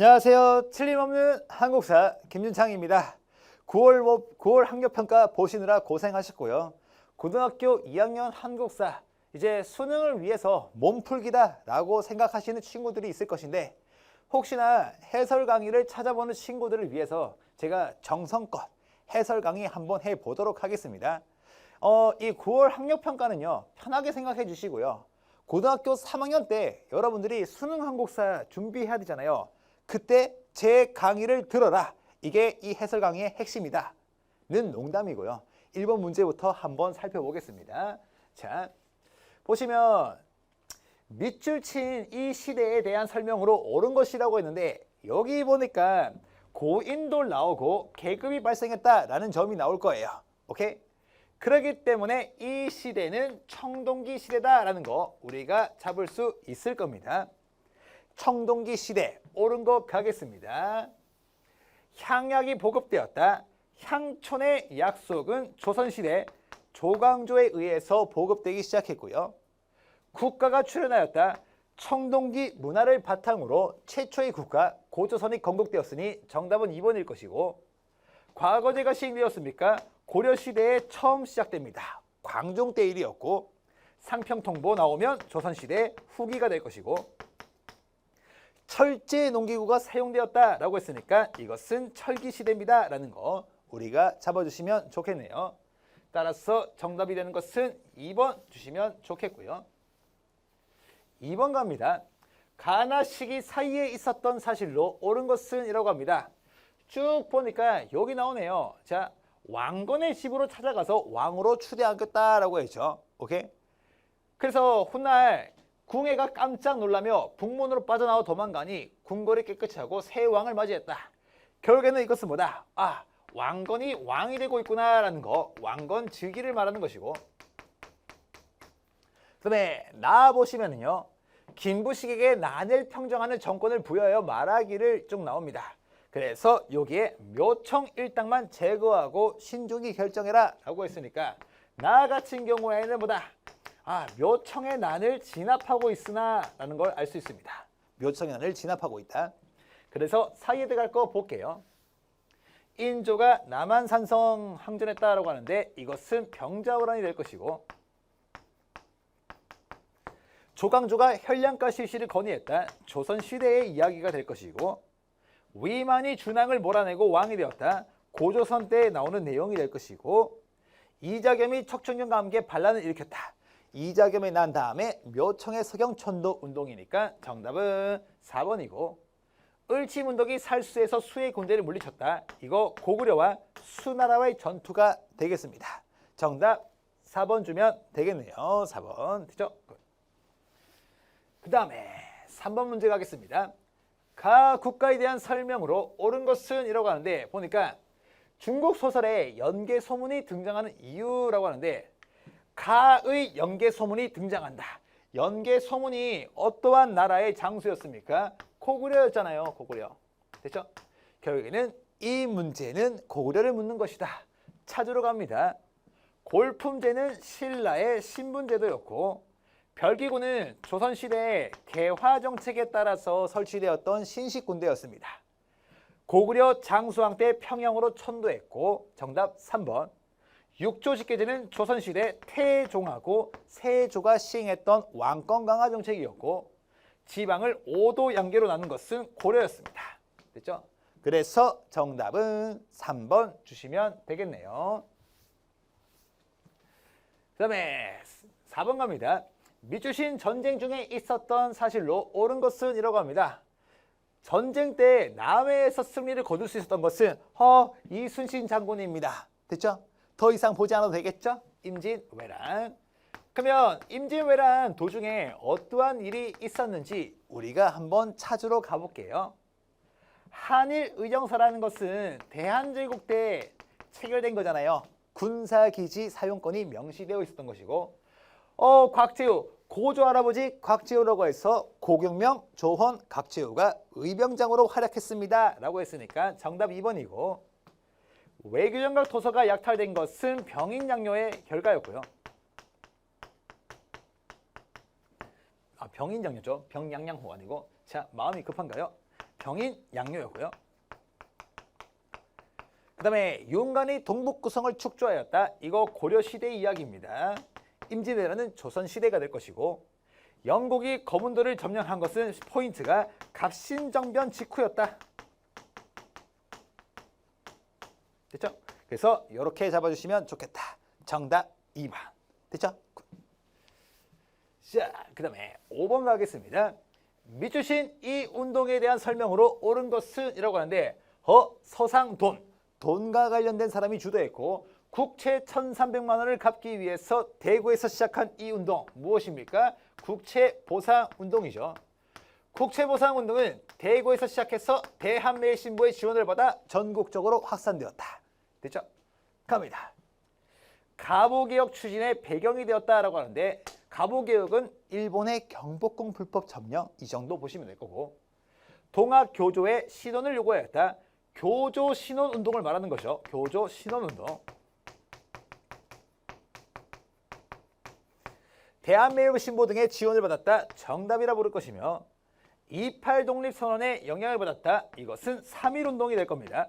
안녕하세요. 틀림없는 한국사 김준창입니다. 9월 학력평가 보시느라 고생하셨고요. 고등학교 2학년 한국사 이제 수능을 위해서 몸풀기다 라고 생각하시는 친구들이 있을 것인데, 혹시나 해설 강의를 찾아보는 친구들을 위해서 제가 정성껏 해설 강의 한번 해보도록 하겠습니다. 이 9월 학력평가는요, 편하게 생각해 주시고요. 고등학교 3학년 때 여러분들이 수능 한국사 준비해야 되잖아요. 그때 제 강의를 들어라. 이게 이 해설 강의의 핵심이다. 는 농담이고요. 1번 문제부터 한번 살펴보겠습니다. 자, 보시면 밑줄 친 이 시대에 대한 설명으로 옳은 것이라고 했는데, 여기 보니까 고인돌 나오고 계급이 발생했다라는 점이 나올 거예요. 오케이? 그렇기 때문에 이 시대는 청동기 시대다라는 거 우리가 잡을 수 있을 겁니다. 청동기 시대 옳은 거 가겠습니다. 향약이 보급되었다. 향촌의 약속은 조선시대 조광조에 의해서 보급되기 시작했고요. 국가가 출현하였다. 청동기 문화를 바탕으로 최초의 국가 고조선이 건국되었으니 정답은 2번일 것이고, 과거제가 시행되었습니까? 고려시대에 처음 시작됩니다. 광종 때 일이었고, 상평통보 나오면 조선시대 후기가 될 것이고, 철제 농기구가 사용되었다라고 했으니까 이것은 철기시대입니다 라는 거 우리가 잡아주시면 좋겠네요. 따라서 정답이 되는 것은 2번 주시면 좋겠고요. 2번 갑니다. 가나 시기 사이에 있었던 사실로 옳은 것은 이라고 합니다. 쭉 보니까 여기 나오네요. 자, 왕건의 집으로 찾아가서 왕으로 추대하겠다라고 했죠. 오케이? 그래서 훗날 궁예가 깜짝 놀라며 북문으로 빠져나와 도망가니 궁궐이 깨끗이 하고 새 왕을 맞이했다. 결국에는 이것은 뭐다? 아, 왕건이 왕이 되고 있구나라는 거, 왕건 즉위를 말하는 것이고, 그다음에 나와보시면은요, 김부식에게 난을 평정하는 정권을 부여하여 말하기를 쭉 나옵니다. 그래서 여기에 묘청 일당만 제거하고 신중히 결정해라 라고 했으니까, 나 같은 경우에는 뭐다? 아, 묘청의 난을 진압하고 있으나 라는 걸 알 수 있습니다. 묘청의 난을 진압하고 있다. 그래서 사이에 들어갈 거 볼게요. 인조가 남한산성 항전했다라고 하는데 이것은 병자호란이 될 것이고, 조광조가 현량가 실시를 건의했다. 조선시대의 이야기가 될 것이고, 위만이 준왕을 몰아내고 왕이 되었다. 고조선 때에 나오는 내용이 될 것이고, 이자겸이 척춘경과 함께 반란을 일으켰다. 이자겸이 난 다음에 묘청의 서경천도 운동이니까 정답은 4번이고, 을지문덕이 살수에서 수의 군대를 물리쳤다. 이거 고구려와 수나라와의 전투가 되겠습니다. 정답 4번 주면 되겠네요. 4번 되죠? 그 다음에 3번 문제 가겠습니다. 가 국가에 대한 설명으로 옳은 것은 이라고 하는데, 보니까 중국 소설에 연개 소문이 등장하는 이유라고 하는데, 가의 연개 소문이 등장한다. 연개 소문이 어떠한 나라의 장수였습니까? 고구려였잖아요. 고구려. 됐죠? 결국에는 이 문제는 고구려를 묻는 것이다. 찾으러 갑니다. 골품제는 신라의 신분제도였고, 별기구는 조선시대의 개화정책에 따라서 설치되었던 신식군대였습니다. 고구려 장수왕 때 평양으로 천도했고, 정답 3번. 육조직계제는 조선시대 태종하고 세조가 시행했던 왕권 강화 정책이었고, 지방을 5도 양계로 나눈 것은 고려였습니다. 됐죠? 그래서 정답은 3번 주시면 되겠네요. 그 다음에 4번 갑니다. 미주신 전쟁 중에 있었던 사실로 옳은 것은 이라고 합니다. 전쟁 때 남해에서 승리를 거둘 수 있었던 것은 이순신 장군입니다. 됐죠? 더 이상 보지 않아도 되겠죠? 임진왜란. 그러면 임진왜란 도중에 어떠한 일이 있었는지 우리가 한번 찾으러 가볼게요. 한일의정서라는 것은 대한제국 때 체결된 거잖아요. 군사기지 사용권이 명시되어 있었던 것이고, 곽재우, 고조 할아버지 곽재우라고 해서 고경명, 조헌, 곽재우가 의병장으로 활약했습니다 라고 했으니까 정답 2번이고, 외교정각 도서가 약탈된 것은 병인장려의 결과였고요. 병인장려죠. 병양양호 아니고. 자, 마음이 급한가요? 병인 양요였고요. 그 다음에 윤관이 동북구성을 축조하였다. 이거 고려시대 이야기입니다. 임진왜란은 조선시대가 될 것이고 영국이 거문도를 점령한 것은 포인트가 갑신정변 직후였다. 됐죠? 그래서 이렇게 잡아주시면 좋겠다. 정답 2번. 됐죠? 자, 그 다음에 5번 가겠습니다. 밑주신 이 운동에 대한 설명으로 옳은 것은 이라고 하는데 서상돈. 돈과 관련된 사람이 주도했고 국채 1,300만 원을 갚기 위해서 대구에서 시작한 이 운동 무엇입니까? 국채보상운동이죠. 국채보상운동은 대구에서 시작해서 대한매일신보의 지원을 받아 전국적으로 확산되었다. 됐죠? 갑니다. 갑오개혁 추진의 배경이 되었다라고 하는데 갑오개혁은 일본의 경복궁 불법 점령 이 정도 보시면 될 거고 동학교조의 신원을 요구하였다. 교조 신원 운동을 말하는 거죠. 교조 신원 운동. 대한매일신보 등의 지원을 받았다. 정답이라 부를 것이며 28 독립선언에 영향을 받았다. 이것은 3.1 운동이 될 겁니다.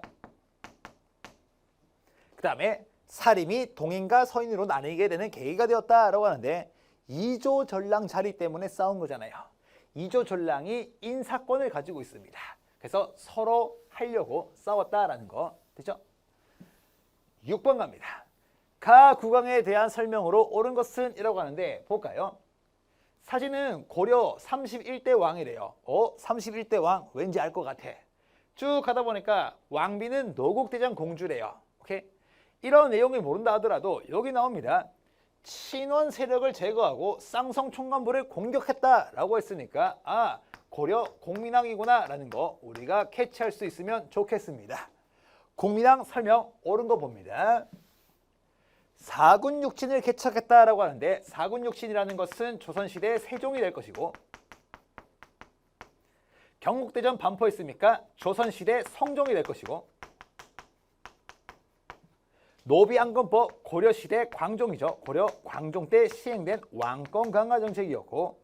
그 다음에 사림이 동인과 서인으로 나뉘게 되는 계기가 되었다라고 하는데 이조 전랑 자리 때문에 싸운 거잖아요. 이조 전랑이 인사권을 가지고 있습니다. 그래서 서로 하려고 싸웠다라는 거 됐죠? 6번 갑니다. 가 국왕에 대한 설명으로 옳은 것은 이라고 하는데 볼까요? 사진은 고려 31대 왕이래요. 31대 왕 왠지 알 것 같아. 쭉 가다 보니까 왕비는 노국대장 공주래요. 오케이? 이런 내용을 모른다 하더라도 여기 나옵니다. 친원 세력을 제거하고 쌍성 총관부를 공격했다라고 했으니까 고려 공민왕이구나 라는 거 우리가 캐치할 수 있으면 좋겠습니다. 공민왕 설명 옳은 거 봅니다. 사군육친을 개척했다라고 하는데 사군육친이라는 것은 조선시대 세종이 될 것이고 경국대전 반포했으니까 조선시대 성종이 될 것이고 노비안건법 고려시대 광종이죠. 고려 광종 때 시행된 왕권 강화 정책이었고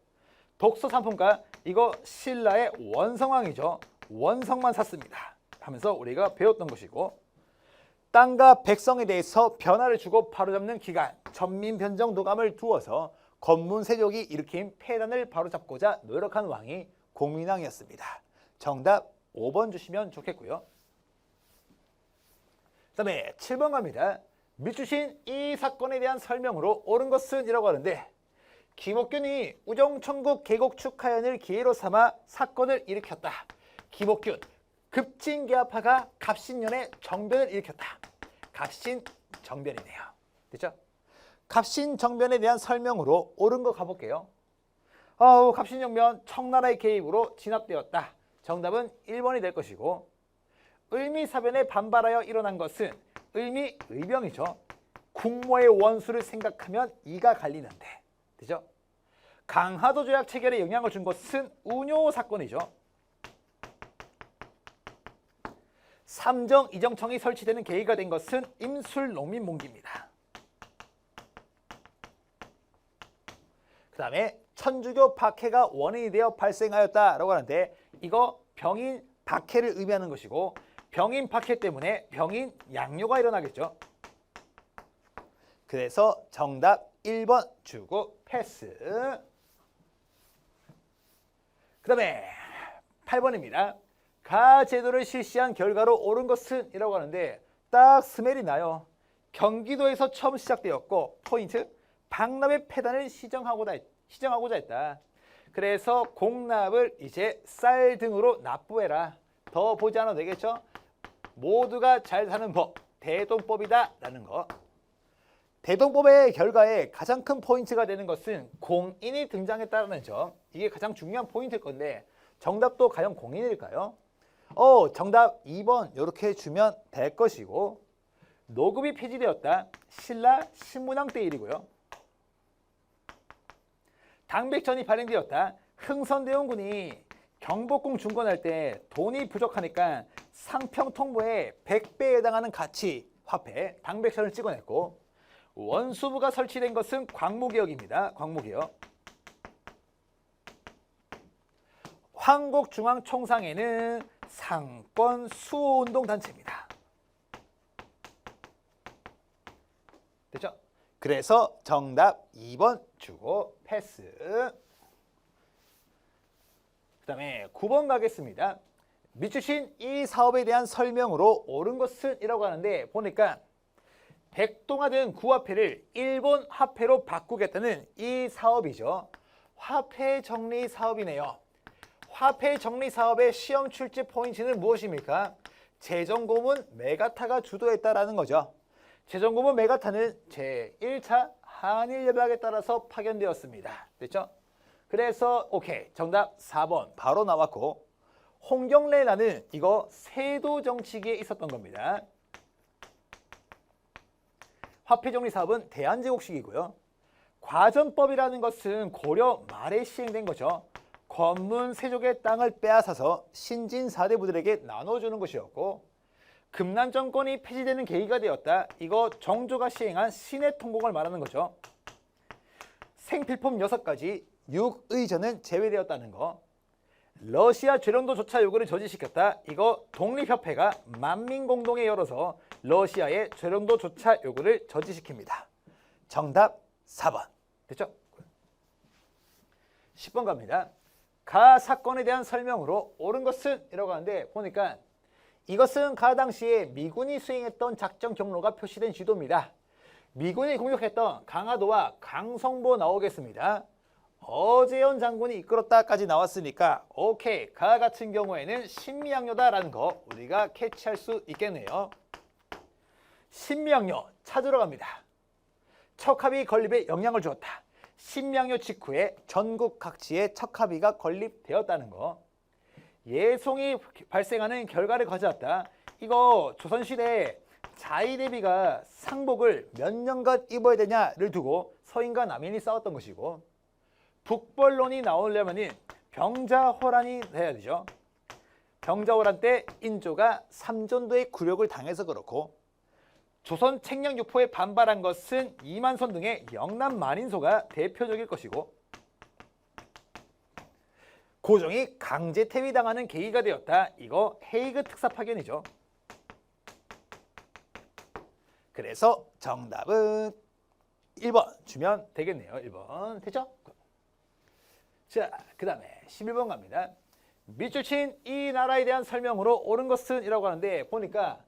독서삼품가 이거 신라의 원성왕이죠. 원성만 샀습니다. 하면서 우리가 배웠던 것이고 땅과 백성에 대해서 변화를 주고 바로잡는 기간 전민변정도감을 두어서 건문세족이 일으킨 폐단을 바로잡고자 노력한 왕이 공민왕이었습니다. 정답 5번 주시면 좋겠고요. 그 다음에 7번 갑니다. 밑주신 이 사건에 대한 설명으로 옳은 것은 이라고 하는데 김옥균이 우정천국 개국 축하연을 기회로 삼아 사건을 일으켰다. 김옥균 급진개화파가 갑신년에 정변을 일으켰다. 갑신정변이네요. 됐죠? 갑신정변에 대한 설명으로 옳은 거 가볼게요. 갑신정변 청나라의 개입으로 진압되었다. 정답은 1번이 될 것이고 을미사변에 반발하여 일어난 것은 을미의병이죠. 국모의 원수를 생각하면 이가 갈리는데 되죠? 강화도 조약 체결에 영향을 준 것은 운요 사건이죠. 삼정 이정청이 설치되는 계기가 된 것은 임술농민몽기입니다. 그 다음에 천주교 박해가 원인이 되어 발생하였다라고 하는데 이거 병인 박해를 의미하는 것이고 병인 박해 때문에 병인 양요가 일어나겠죠. 그래서 정답 1번 주고 패스. 그 다음에 8번입니다. 가 제도를 실시한 결과로 옳은 것은 이라고 하는데 딱 스멜이 나요. 경기도에서 처음 시작되었고 포인트 박납의 폐단을 시정하고자 했다. 그래서 공납을 이제 쌀 등으로 납부해라. 더 보지 않아도 되겠죠? 모두가 잘 사는 법 대동법이다 라는 거. 대동법의 결과에 가장 큰 포인트가 되는 것은 공인이 등장했다는 점. 이게 가장 중요한 포인트일 건데 정답도 과연 공인일까요? 정답 2번 이렇게 주면 될 것이고 노급이 폐지되었다. 신라 신문왕 때 일이고요. 당백전이 발행되었다. 흥선대원군이 경복궁 중건할 때 돈이 부족하니까 상평통보의 100배에 해당하는 가치 화폐 당백천을 찍어냈고 원수부가 설치된 것은 광무개혁입니다. 광무개혁. 황국중앙총상에는 상권 수호운동 단체입니다. 됐죠? 그래서 정답 2번 주고 패스. 그 다음에 9번 가겠습니다. 밑주신 이 사업에 대한 설명으로 옳은 것은 이라고 하는데 보니까 백동화 등 구화폐를 일본 화폐로 바꾸겠다는 이 사업이죠. 화폐 정리 사업이네요. 화폐 정리 사업의 시험 출제 포인트는 무엇입니까? 재정고문 메가타가 주도했다라는 거죠. 재정고문 메가타는 제1차 한일협약에 따라서 파견되었습니다. 됐죠? 그래서 오케이 정답 4번 바로 나왔고, 홍경래라는 이거 세도 정치기에 있었던 겁니다. 화폐 정리 사업은 대한제국식이고요. 과전법이라는 것은 고려 말에 시행된 거죠. 권문 세족의 땅을 빼앗아서 신진 사대부들에게 나눠주는 것이었고, 금난 정권이 폐지되는 계기가 되었다. 이거 정조가 시행한 신해 통공을 말하는 거죠. 생필품 6가지, 6의전은 제외되었다는 거. 러시아 죄령도 조차 요구를 저지시켰다. 이거 독립협회가 만민공동에 열어서 러시아의 죄령도 조차 요구를 저지시킵니다. 정답 4번. 됐죠? 10번 갑니다. 가 사건에 대한 설명으로 옳은 것은 이라고 하는데 보니까 이것은 가 당시에 미군이 수행했던 작전 경로가 표시된 지도입니다. 미군이 공격했던 강화도와 강성보 나오겠습니다. 어제현 장군이 이끌었다까지 나왔으니까 오케이, 가 같은 경우에는 신미양요다라는 거 우리가 캐치할 수 있겠네요. 신미양요 찾으러 갑니다. 척합이 건립에 영향을 주었다. 신미양요 직후에 전국 각지에 척합이가 건립되었다는 거. 예송이 발생하는 결과를 가져왔다. 이거 조선시대에 자의대비가 상복을 몇 년간 입어야 되냐를 두고 서인과 남인이 싸웠던 것이고, 북벌론이 나오려면 병자호란이 돼야 되죠. 병자호란 때 인조가 삼전도의 굴욕을 당해서 그렇고, 조선 책량유포에 반발한 것은 이만선 등의 영남 만인소가 대표적일 것이고, 고종이 강제 퇴위당하는 계기가 되었다. 이거 헤이그 특사 파견이죠. 그래서 정답은 1번 주면 되겠네요. 1번 됐죠? 자, 그 다음에 11번 갑니다. 밑줄 친 이 나라에 대한 설명으로 옳은 것은 이라고 하는데 보니까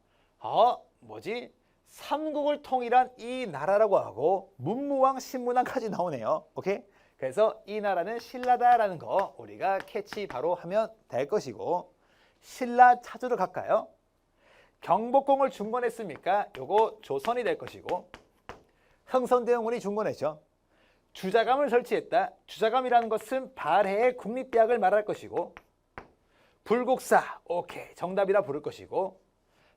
뭐지? 삼국을 통일한 이 나라라고 하고 문무왕 신문왕까지 나오네요. 오케이? 그래서 이 나라는 신라다라는 거 우리가 캐치 바로 하면 될 것이고, 신라 찾으러 갈까요? 경복궁을 중건했습니까? 요거 조선이 될 것이고, 흥선대원군이 중건했죠. 주자감을 설치했다. 주자감이라는 것은 발해의 국립대학을 말할 것이고, 불국사 오케이 정답이라 부를 것이고,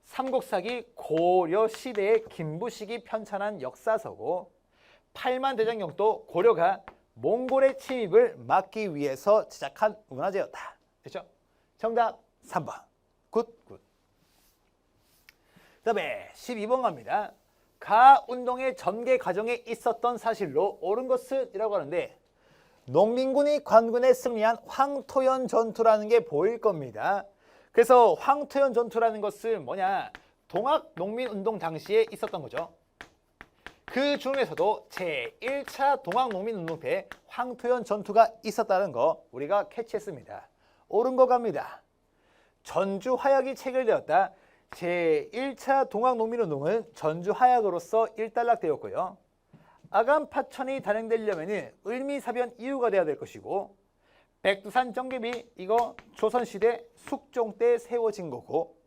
삼국사기 고려 시대의 김부식이 편찬한 역사서고, 팔만대장경도 고려가 몽골의 침입을 막기 위해서 제작한 문화재였다. 됐죠? 정답 3번. 굿. 그 다음에 12번 갑니다. 가 운동의 전개 과정에 있었던 사실로 옳은 것은 이라고 하는데, 농민군이 관군에 승리한 황토연 전투라는 게 보일 겁니다. 그래서 황토연 전투라는 것은 뭐냐? 동학 농민운동 당시에 있었던 거죠. 그 중에서도 제1차 동학농민운동때 황토연 전투가 있었다는 거 우리가 캐치했습니다. 옳은 거 갑니다. 전주 화약이 체결되었다. 제1차 동학농민운동은 전주 화약으로서 일단락되었고요. 아간 파천이 단행되려면 을미사변 이후가 돼야 될 것이고, 백두산 정개비 이거 조선시대 숙종 때 세워진 거고,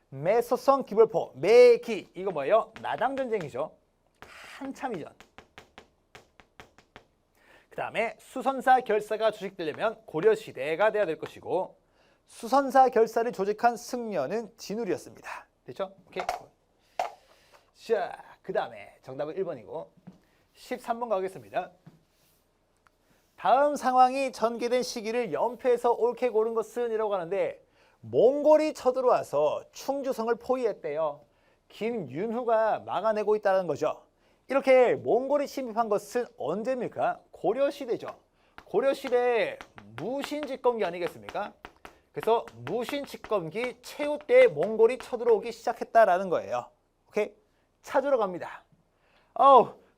매소성 기벌포 매기 이거 뭐예요? 나당전쟁이죠. 한참 이전. 그 다음에 수선사 결사가 조직되려면 고려시대가 돼야 될 것이고, 수선사 결사를 조직한 승려는 진울이었습니다. 됐죠? 오케이. 자, 그 다음에 정답은 1번이고 13번 가겠습니다. 다음 상황이 전개된 시기를 연표해서 옳게 고른 것은 이라고 하는데, 몽골이 쳐들어와서 충주성을 포위했대요. 김윤후가 막아내고 있다는 거죠. 이렇게 몽골이 침입한 것은 언제입니까? 고려시대죠. 고려시대 무신집권기 아니겠습니까? 그래서 무신직검기 최후 때 몽골이 쳐들어오기 시작했다라는 거예요. 오케이? 찾으러 갑니다.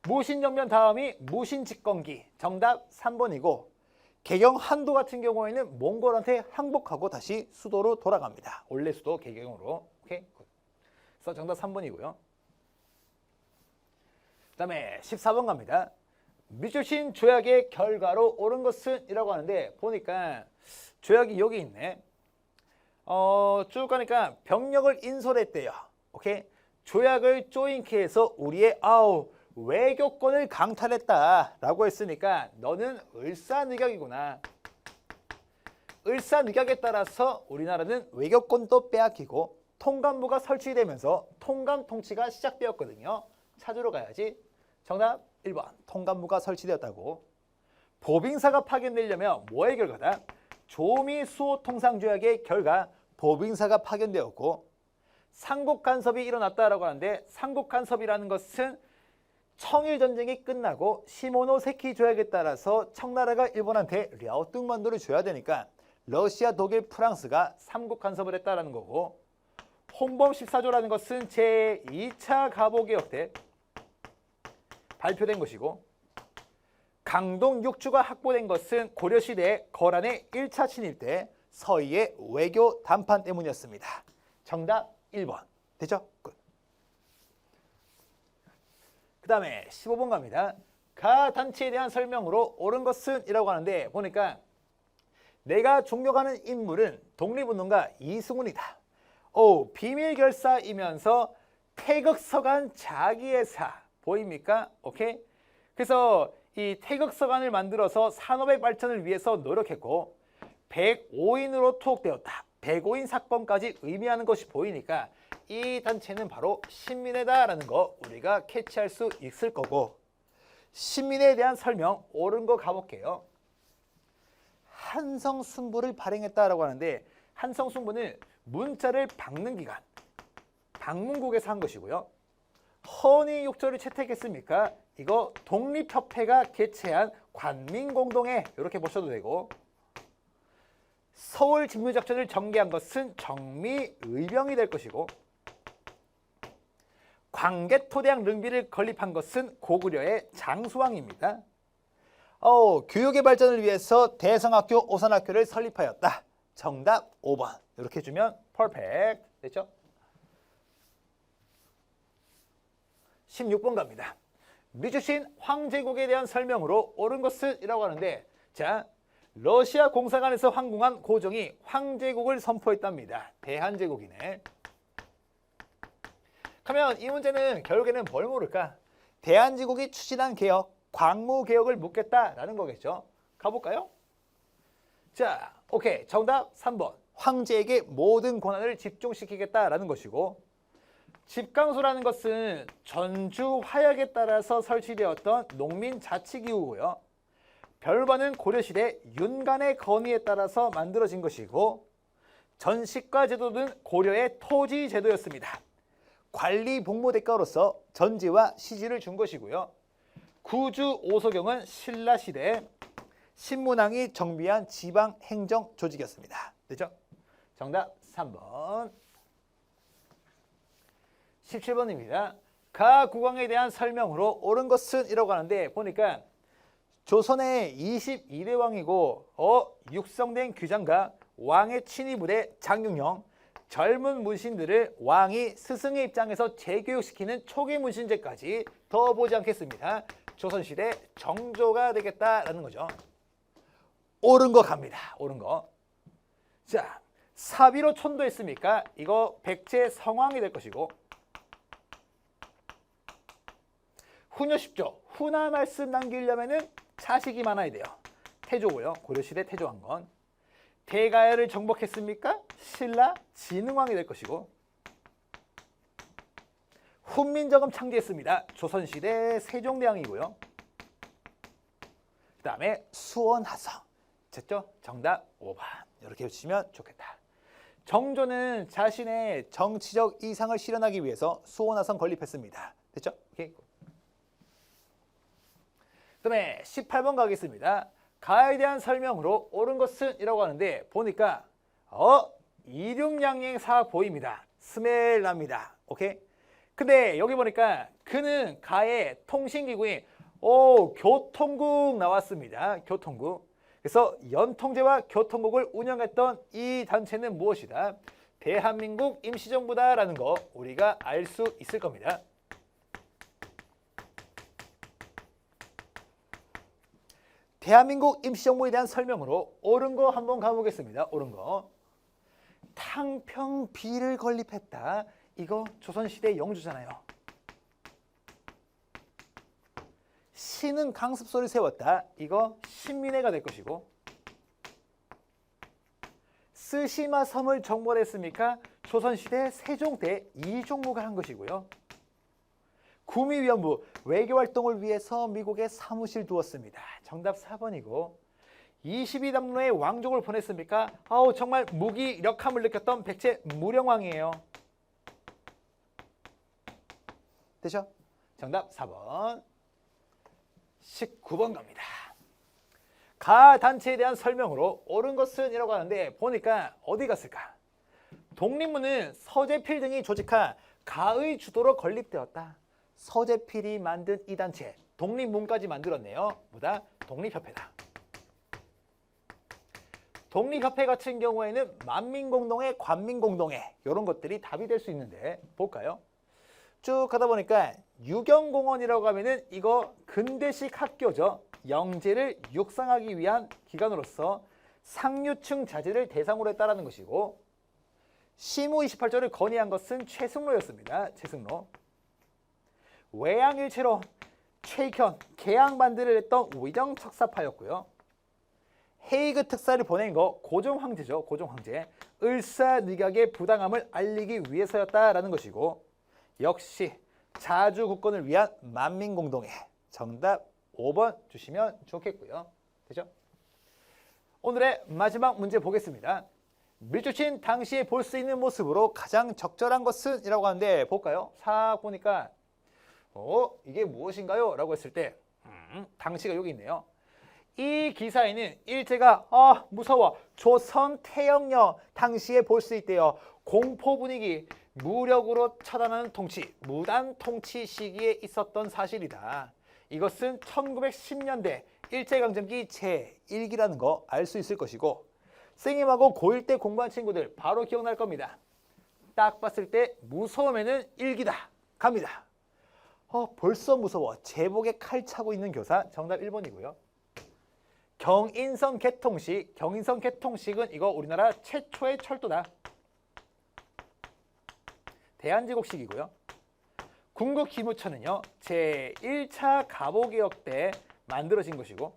무신정변 다음이 무신직검기. 정답 3번이고 개경 한도 같은 경우에는 몽골한테 항복하고 다시 수도로 돌아갑니다. 원래 수도 개경으로. 오케이? 그래서 정답 3번이고요. 그 다음에 14번 갑니다. 미주신 조약의 결과로 옳은 것은 이라고 하는데 보니까 조약이 여기 있네. 쭉 가니까 병력을 인솔했대요. 오케이? 조약을 조인케 해서 우리의 외교권을 강탈했다라고 했으니까 너는 을사늑약이구나. 을사늑약에 따라서 우리나라는 외교권도 빼앗기고 통감부가 설치되면서 통감 통치가 시작되었거든요. 찾으러 가야지. 정답 1번. 통감부가 설치되었다고. 보빙사가 파견되려면 뭐의 결과다? 조미 수호 통상조약의 결과 보빙사가 파견되었고 삼국간섭이 일어났다라고 하는데 삼국간섭이라는 것은 청일전쟁이 끝나고 시모노세키 조약에 따라서 청나라가 일본한테 랴오뚱만도를 줘야 되니까 러시아, 독일, 프랑스가 삼국간섭을 했다라는 거고 홍범 14조라는 것은 제2차 가보개혁 때 발표된 것이고 강동 6주가 확보된 것은 고려시대 거란의 1차 침입 때 서희의 외교 담판 때문이었습니다. 정답 1번. 됐죠? 끝. 그 다음에 15번 갑니다. 가 단체에 대한 설명으로 옳은 것은 이라고 하는데 보니까 내가 존경하는 인물은 독립운동가 이승훈이다. 비밀결사이면서 태극서간 자기애사 보입니까? 오케이? 그래서 이 태극서간을 만들어서 산업의 발전을 위해서 노력했고 105인으로 투옥되었다. 105인 사건까지 의미하는 것이 보이니까 이 단체는 바로 신민회다라는 거 우리가 캐치할 수 있을 거고 신민회에 대한 설명 옳은 거 가볼게요. 한성순부를 발행했다라고 하는데 한성순부는 문자를 박는 기간 방문국에서 한 것이고요. 헌의육조를 채택했습니까? 이거 독립협회가 개최한 관민공동회 이렇게 보셔도 되고 서울 직무작전을 전개한 것은 정미의병이 될 것이고 광개토대왕 릉비를 건립한 것은 고구려의 장수왕입니다. 교육의 발전을 위해서 대성학교, 오산학교를 설립하였다. 정답 5번. 이렇게 해주면 퍼펙트. 됐죠? 16번 갑니다. 미주신 황제국에 대한 설명으로 옳은 것은 이라고 하는데 자, 러시아 공사관에서 황궁한 고종이 황제국을 선포했답니다. 대한제국이네. 그러면 이 문제는 결국에는 뭘 물을까? 대한제국이 추진한 개혁, 광무개혁을 묻겠다라는 거겠죠. 가볼까요? 자, 오케이. 정답 3번. 황제에게 모든 권한을 집중시키겠다라는 것이고 집강소라는 것은 전주 화약에 따라서 설치되었던 농민자치기구고요. 별관은 고려시대 윤간의 건의에 따라서 만들어진 것이고 전식과 제도는 고려의 토지 제도였습니다. 관리 복무 대가로서 전지와 시지를 준 것이고요. 구주 오소경은 신라시대 신문왕이 정비한 지방행정 조직이었습니다. 됐죠? 정답 3번. 17번입니다. 가 국왕에 대한 설명으로 옳은 것은 이라고 하는데 보니까 조선의 22대 왕이고 육성된 규장과 왕의 친위부대 장경영 젊은 문신들을 왕이 스승의 입장에서 재교육시키는 초기 문신제까지 더 보지 않겠습니다. 조선시대 정조가 되겠다라는 거죠. 옳은 거 갑니다. 옳은 거. 자, 사비로 천도했습니까? 이거 백제 성왕이 될 것이고 후녀 10조 후나 말씀 남기려면은 자식이 많아야 돼요. 태조고요. 고려시대 태조왕건. 대가야를 정복했습니까? 신라 진흥왕이 될 것이고 훈민정음 창제했습니다. 조선시대 세종대왕이고요. 그 다음에 수원하성. 됐죠? 정답 5번. 이렇게 해주시면 좋겠다. 정조는 자신의 정치적 이상을 실현하기 위해서 수원하성 건립했습니다. 됐죠? 오케이. 그 다음에 18번 가겠습니다. 가에 대한 설명으로 옳은 것은 이라고 하는데 보니까 이륙양행사 보입니다. 스멜 납니다. 오케이? 근데 여기 보니까 그는 가의 통신기구인 교통국 나왔습니다. 교통국. 그래서 연통제와 교통국을 운영했던 이 단체는 무엇이다? 대한민국 임시정부다라는 거 우리가 알 수 있을 겁니다. 대한민국 임시정부에 대한 설명으로 옳은 거 한번 가보겠습니다. 옳은 거. 탕평비를 건립했다. 이거 조선시대 영주잖아요. 신은 강습소를 세웠다. 이거 신민회가 될 것이고. 쓰시마 섬을 정벌했습니까? 조선시대 세종 때 이종무가 한 것이고요. 구미위원부 외교활동을 위해서 미국에 사무실 두었습니다. 정답 4번이고. 22담로에 왕족을 보냈습니까? 정말 무기력함을 느꼈던 백제 무령왕이에요. 되죠? 정답 4번. 19번 갑니다. 가 단체에 대한 설명으로 옳은 것은 이라고 하는데 보니까 어디 갔을까? 독립문은 서재필 등이 조직한 가의 주도로 건립되었다. 서재필이 만든 이 단체 독립문까지 만들었네요. 뭐다? 독립협회다. 독립협회 같은 경우에는 만민공동회, 관민공동회 이런 것들이 답이 될 수 있는데 볼까요? 쭉 가다 보니까 유경공원이라고 하면은 이거 근대식 학교죠. 영재를 육상하기 위한 기관으로서 상류층 자제를 대상으로 했다라는 것이고 시무 28조를 건의한 것은 최승로였습니다. 최승로. 외양일체로 최익현, 개항반대를 했던 위정척사파였고요. 헤이그 특사를 보낸 거 고종황제죠. 고종황제. 을사늑약의 부당함을 알리기 위해서였다라는 것이고 역시 자주국권을 위한 만민공동회. 정답 5번 주시면 좋겠고요. 되죠? 오늘의 마지막 문제 보겠습니다. 밀주친 당시에 볼 수 있는 모습으로 가장 적절한 것은? 이라고 하는데 볼까요? 싹 보니까 이게 무엇인가요? 라고 했을 때 당시가 여기 있네요. 이 기사에는 일제가 무서워 조선 태영령 당시에 볼 수 있대요. 공포 분위기, 무력으로 처단하는 통치, 무단 통치 시기에 있었던 사실이다. 이것은 1910년대 일제강점기 제1기라는 거 알 수 있을 것이고 선생님하고 고1 때 공부한 친구들 바로 기억날 겁니다. 딱 봤을 때 무서움에는 일기다. 갑니다. 벌써 무서워. 제복에 칼 차고 있는 교사. 정답 1번이고요. 경인선 개통식. 경인선 개통식은 이거 우리나라 최초의 철도다. 대한제국식이고요. 군국기무처는요. 제1차 갑오개혁 때 만들어진 것이고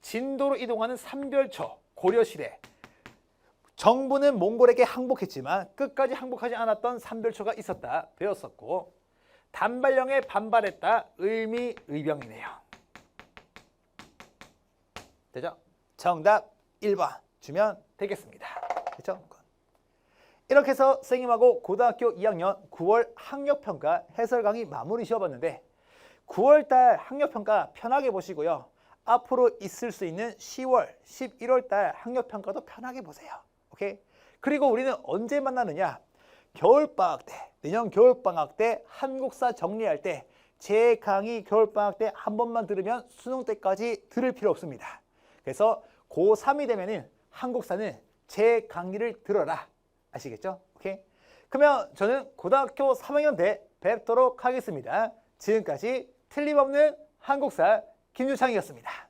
진도로 이동하는 삼별초. 고려시대. 정부는 몽골에게 항복했지만 끝까지 항복하지 않았던 삼별초가 있었다. 배웠었고 단발령에 반발했다. 을미의병이네요. 되죠? 정답 1번 주면 되겠습니다. 그렇죠? 이렇게 해서 선생님하고 고등학교 2학년 9월 학력평가 해설 강의 마무리 지어봤는데 9월달 학력평가 편하게 보시고요. 앞으로 있을 수 있는 10월, 11월달 학력평가도 편하게 보세요. 오케이? 그리고 우리는 언제 만나느냐? 겨울방학 때, 내년 겨울방학 때 한국사 정리할 때 제 강의 겨울방학 때 한 번만 들으면 수능 때까지 들을 필요 없습니다. 그래서 고3이 되면은 한국사는 제 강의를 들어라. 아시겠죠? 오케이? 그러면 저는 고등학교 3학년 때 뵙도록 하겠습니다. 지금까지 틀림없는 한국사 김유창이었습니다.